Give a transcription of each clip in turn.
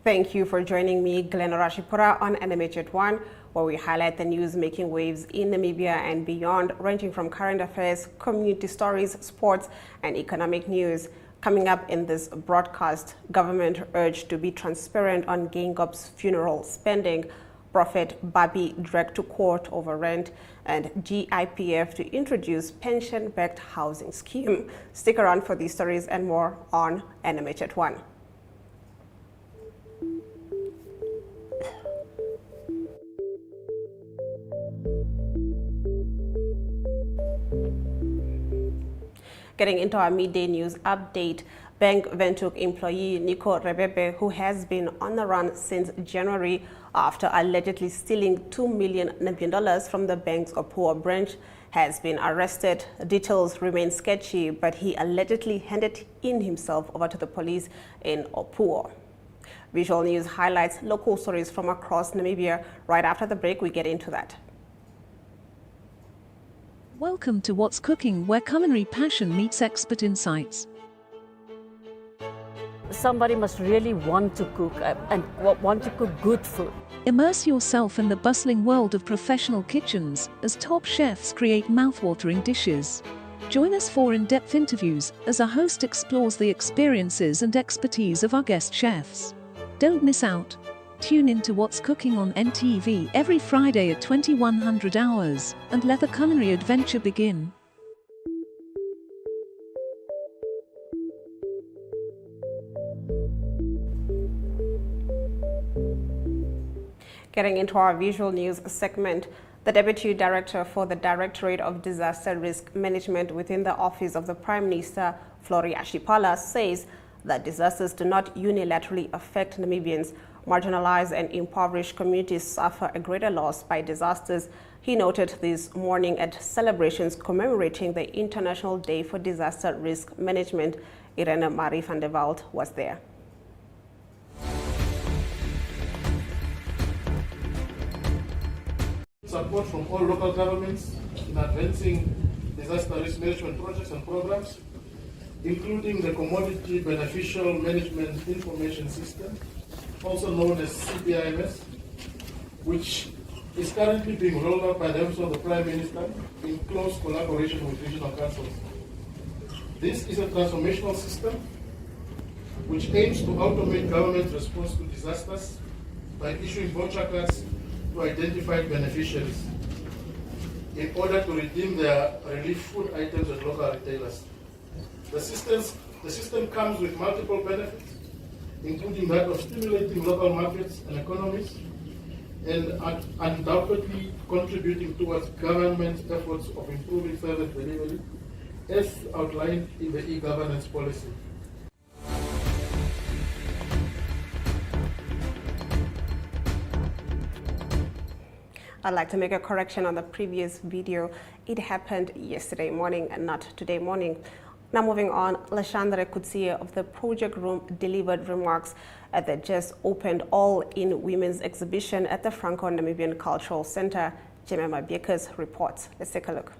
Thank you for joining me, Glenn Rashipura, on NMH at 1, where we highlight the news making waves in Namibia and beyond, ranging from current affairs, community stories, sports, and economic news. Coming up in this broadcast, government urged to be transparent on Geingob's funeral spending, Prophet Babi dragged to court over rent, and GIPF to introduce pension-backed housing scheme. Stick around for these stories and more on NMH at 1. Getting into our midday news update, Bank Windhoek employee Nico Rebebe, who has been on the run since January after allegedly stealing $2 million from the bank's Opuwo branch, has been arrested. Details remain sketchy, but he allegedly handed in himself over to the police in Opuwo. Visual News highlights local stories from across Namibia. Right after the break, we get into that. Welcome to What's Cooking, where culinary passion meets expert insights. Somebody must really want to cook and want to cook good food. Immerse yourself in the bustling world of professional kitchens as top chefs create mouthwatering dishes. Join us for in-depth interviews as our host explores the experiences and expertise of our guest chefs. Don't miss out. Tune in to What's Cooking on NTV every Friday at 2100 hours and let the culinary adventure begin. Getting into our visual news segment, the Deputy Director for the Directorate of Disaster Risk Management within the Office of the Prime Minister, Flory Ashipala, says that disasters do not unilaterally affect Namibians. Marginalized and impoverished communities suffer a greater loss by disasters. He noted this morning at celebrations commemorating the International Day for Disaster Risk Management. Irene Marie van der Walt was there. Support from all local governments in advancing disaster risk management projects and programs, including the Commodity Beneficial Management Information System, also known as CBIMS, which is currently being rolled out by the Office of the Prime Minister in close collaboration with regional councils. This is a transformational system which aims to automate government response to disasters by issuing voucher cards to identified beneficiaries in order to redeem their relief food items at local retailers. The system comes with multiple benefits, including that of stimulating local markets and economies, and undoubtedly contributing towards government efforts of improving service delivery, as outlined in the e-governance policy. I'd like to make a correction on the previous video. It happened yesterday morning and not today morning. Now moving on, Lashandra Kutsie of the Project Room delivered remarks at the just opened all-in women's exhibition at the Franco-Namibian Cultural Center. Jemima Bekers reports. Let's take a look.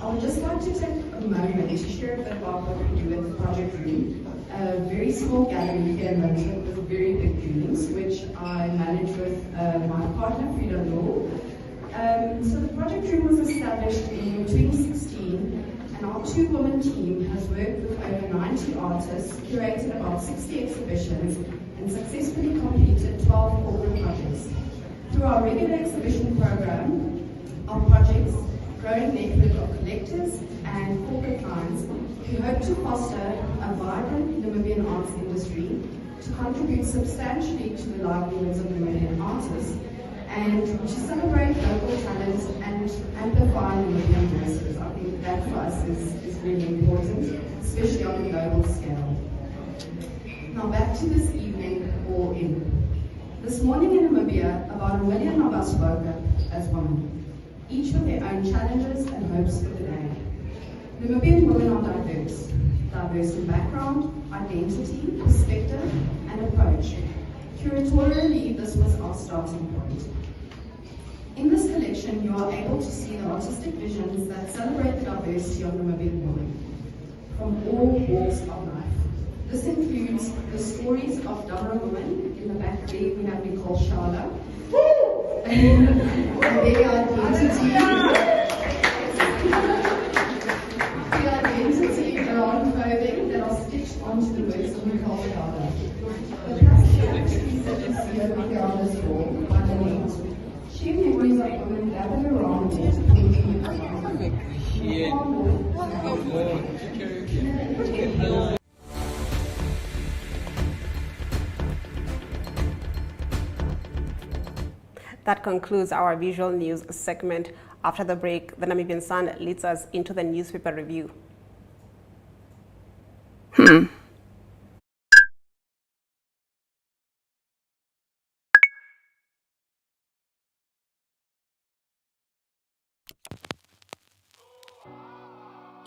I would just like to take a moment to share a bit about what we do at the Project Room. A very small gallery here in London with very big dreams, which I manage with my partner, Frida Law. So the Project Room was established in 2016, and our two-woman team has worked with over 90 artists, curated about 60 exhibitions, and successfully completed 12 corporate projects. Through our regular exhibition program, our projects, growing network of collectors and corporate clients, we hope to foster a vibrant Namibian arts industry to contribute substantially to the livelihoods of Namibian artists, and to celebrate local talent and amplify Namibian voices. I think that for us is really important, especially on a global scale. Now back to this evening, all in. This morning in Namibia, about 1 million of us woke up as women, each with their own challenges and hopes for the day. Namibian women are diverse in background, identity, perspective, and approach. Curatorially, this was our starting point. In this collection, you are able to see the artistic visions that celebrate the diversity of Namibian women. from all walks of life. This includes the stories of Dhamra women. In the back there we have Nicole Shala. And their identity around clothing that are stitched onto the works of Nicole Shala. The plastic activities that you see over here on this wall by the net share memories of women gathered around it thinking about it. That concludes our visual news segment. After the break, the Namibian Sun leads us into the newspaper review.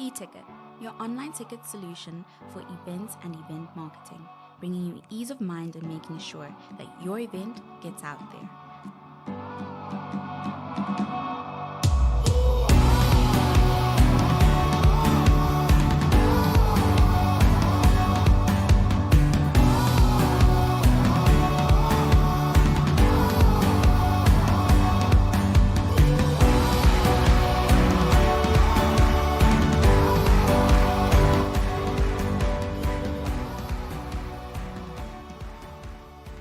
E-Ticket, your online ticket solution for events and event marketing, bringing you ease of mind and making sure that your event gets out there.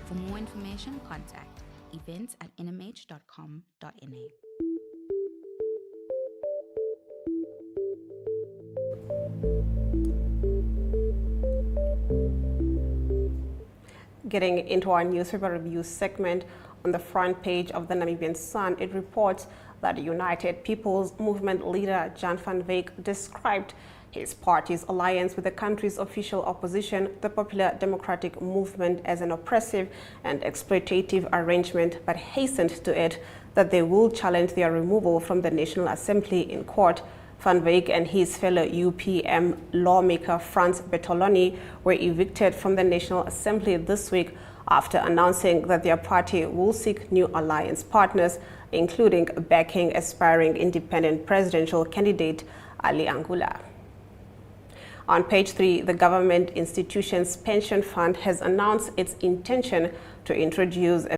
For more information, contact events@nmh.com.na. Getting into our newspaper review segment, on the front page of the Namibian Sun, it reports that the United People's Movement leader Jan van Wyk described his party's alliance with the country's official opposition, the Popular Democratic Movement, as an oppressive and exploitative arrangement, but hastened to add that they will challenge their removal from the National Assembly in court. Van Wyk and his fellow UPM lawmaker Frans Bertoloni were evicted from the National Assembly this week after announcing that their party will seek new alliance partners, including backing aspiring independent presidential candidate Ali Angula. On page 3, the Government Institutions Pension Fund has announced its intention to introduce a